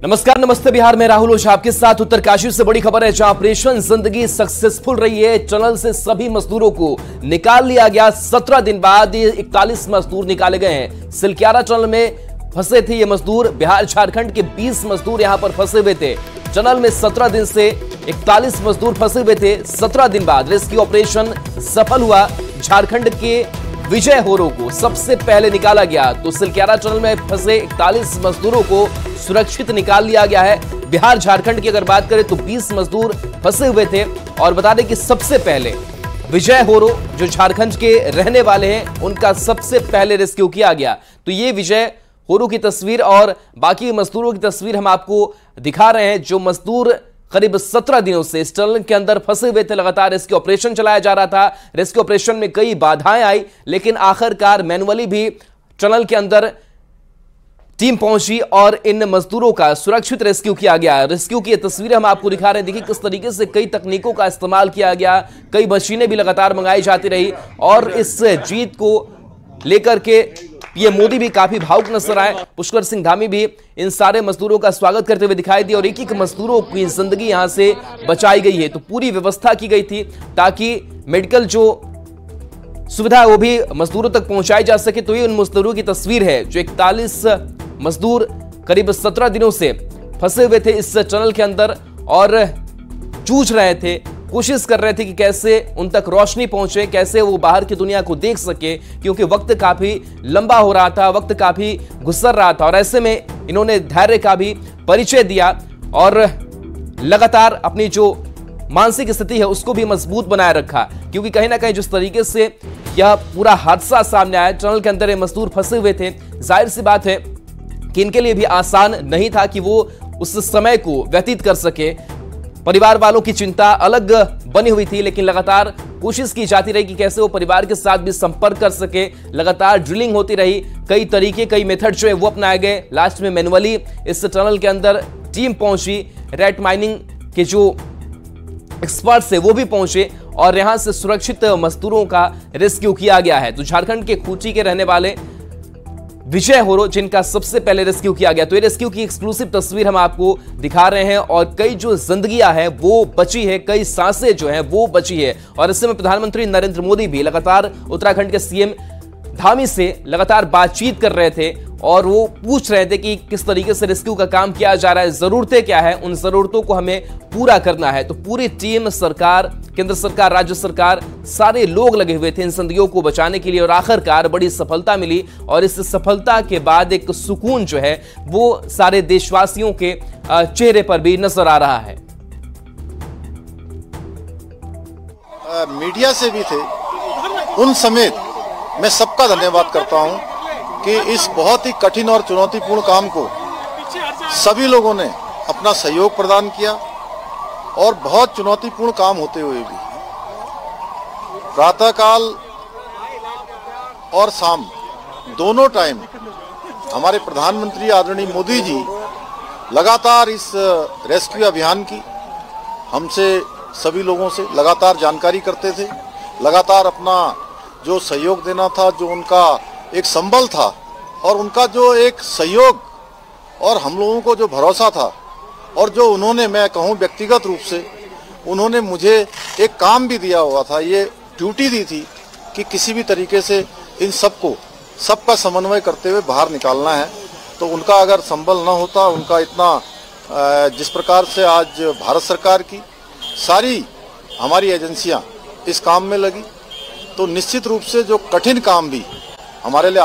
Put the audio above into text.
नमस्कार, नमस्ते बिहार में राहुल ओझा आपके साथ। उत्तरकाशी से बड़ी खबर है, जहां ऑपरेशन जिंदगी सक्सेसफुल रही है। टनल से सभी मजदूरों को निकाल लिया गया। 17 दिन बाद 41 मजदूर निकाले गए हैं। सिलक्यारा टनल में फंसे थे ये मजदूर। बिहार झारखंड के 20 मजदूर यहां पर फंसे हुए थे। टनल में 17 दिन से 41 मजदूर फंसे हुए थे। 17 दिन बाद रेस्क्यू ऑपरेशन सफल हुआ। झारखंड के विजय होरो को सबसे पहले निकाला गया। तो सिलक्यारा टनल में फंसे 41 मजदूरों को सुरक्षित निकाल लिया गया है। बिहार झारखंड की अगर बात करें तो 20 मजदूर फंसे हुए थे। और बता दें कि सबसे पहले विजय होरो जो झारखंड के रहने वाले हैं, उनका सबसे पहले रेस्क्यू किया गया। तो ये विजय होरो की तस्वीर और बाकी मजदूरों की तस्वीर हम आपको दिखा रहे हैं। जो मजदूर करीब 17 दिनों से इस टनल के अंदर फंसे हुए थे, लगातार रेस्क्यू ऑपरेशन चलाया जा रहा था। रेस्क्यू ऑपरेशन में कई बाधाएं आई, लेकिन आखिरकार मैनुअली भी टनल के अंदर टीम पहुंची और इन मजदूरों का सुरक्षित रेस्क्यू किया गया। रेस्क्यू की तस्वीरें हम आपको दिखा रहे हैं। देखिए किस तरीके से कई तकनीकों का इस्तेमाल किया गया, कई मशीनें भी लगातार मंगाई जाती रही। और इस जीत को लेकर के ये मोदी भी काफी भावुक नजर आए। पुष्कर सिंह धामी भी इन सारे मजदूरों का स्वागत करते हुए दिखाई दिए और एक एक मजदूरों की जिंदगी यहां से बचाई गई है। तो पूरी व्यवस्था की गई थी ताकि मेडिकल जो सुविधा है वो भी मजदूरों तक पहुंचाई जा सके। तो ये उन मजदूरों की तस्वीर है जो 41 मजदूर करीब 17 दिनों से फंसे हुए थे इस टनल के अंदर और जूझ रहे थे, कोशिश कर रहे थे कि कैसे उन तक रोशनी पहुंचे, कैसे वो बाहर की दुनिया को देख सके, क्योंकि वक्त काफी लंबा हो रहा था, वक्त काफी गुजर रहा था। और ऐसे में इन्होंने धैर्य का भी परिचय दिया और लगातार अपनी जो मानसिक स्थिति है उसको भी मजबूत बनाए रखा। क्योंकि कहीं ना कहीं जिस तरीके से यह पूरा हादसा सामने आया, टनल के अंदर ये मजदूर फंसे हुए थे, जाहिर सी बात है कि इनके लिए भी आसान नहीं था कि वो उस समय को व्यतीत कर सके। परिवार वालों की चिंता अलग बनी हुई थी, लेकिन लगातार कोशिश की जाती रही कि कैसे वो परिवार के साथ भी संपर्क कर सके। लगातार ड्रिलिंग होती रही, कई तरीके, कई मेथड जो है वो अपनाए गए। लास्ट में मैनुअली इस टनल के अंदर टीम पहुंची, रेट माइनिंग के जो एक्सपर्ट्स है वो भी पहुंचे और यहां से सुरक्षित मजदूरों का रेस्क्यू किया गया है। तो झारखंड के खूंटी के रहने वाले विजय होरो जिनका सबसे पहले रेस्क्यू किया गया। तो ये रेस्क्यू की एक्सक्लूसिव तस्वीर हम आपको दिखा रहे हैं और कई जो जिंदगियां हैं वो बची है, कई सांसें जो हैं वो बची है। और इस समय प्रधानमंत्री नरेंद्र मोदी भी लगातार उत्तराखंड के सीएम धामी से लगातार बातचीत कर रहे थे और वो पूछ रहे थे कि किस तरीके से रेस्क्यू का काम किया जा रहा है, जरूरतें क्या है, उन जरूरतों को हमें पूरा करना है। तो पूरी टीम, सरकार, केंद्र सरकार, राज्य सरकार, सारे लोग लगे हुए थे इन जिंदगियों को बचाने के लिए और आखिरकार बड़ी सफलता मिली। और इस सफलता के बाद एक सुकून जो है वो सारे देशवासियों के चेहरे पर भी नजर आ रहा है। मीडिया से भी थे उन समेत मैं सबका धन्यवाद करता हूं कि इस बहुत ही कठिन और चुनौतीपूर्ण काम को सभी लोगों ने अपना सहयोग प्रदान किया और बहुत चुनौतीपूर्ण काम होते हुए भी प्रातःकाल और शाम दोनों टाइम हमारे प्रधानमंत्री आदरणीय मोदी जी लगातार इस रेस्क्यू अभियान की हमसे सभी लोगों से लगातार जानकारी करते थे, लगातार अपना जो सहयोग देना था, जो उनका एक संबल था और उनका जो एक सहयोग और हम लोगों को जो भरोसा था और जो उन्होंने, मैं कहूँ व्यक्तिगत रूप से उन्होंने मुझे एक काम भी दिया हुआ था, ये ड्यूटी दी थी कि किसी भी तरीके से इन सबका समन्वय करते हुए बाहर निकालना है। तो उनका अगर संबल न होता, उनका इतना जिस प्रकार से आज भारत सरकार की सारी हमारी एजेंसियां इस काम में लगी, तो निश्चित रूप से जो कठिन काम भी हमारे लिए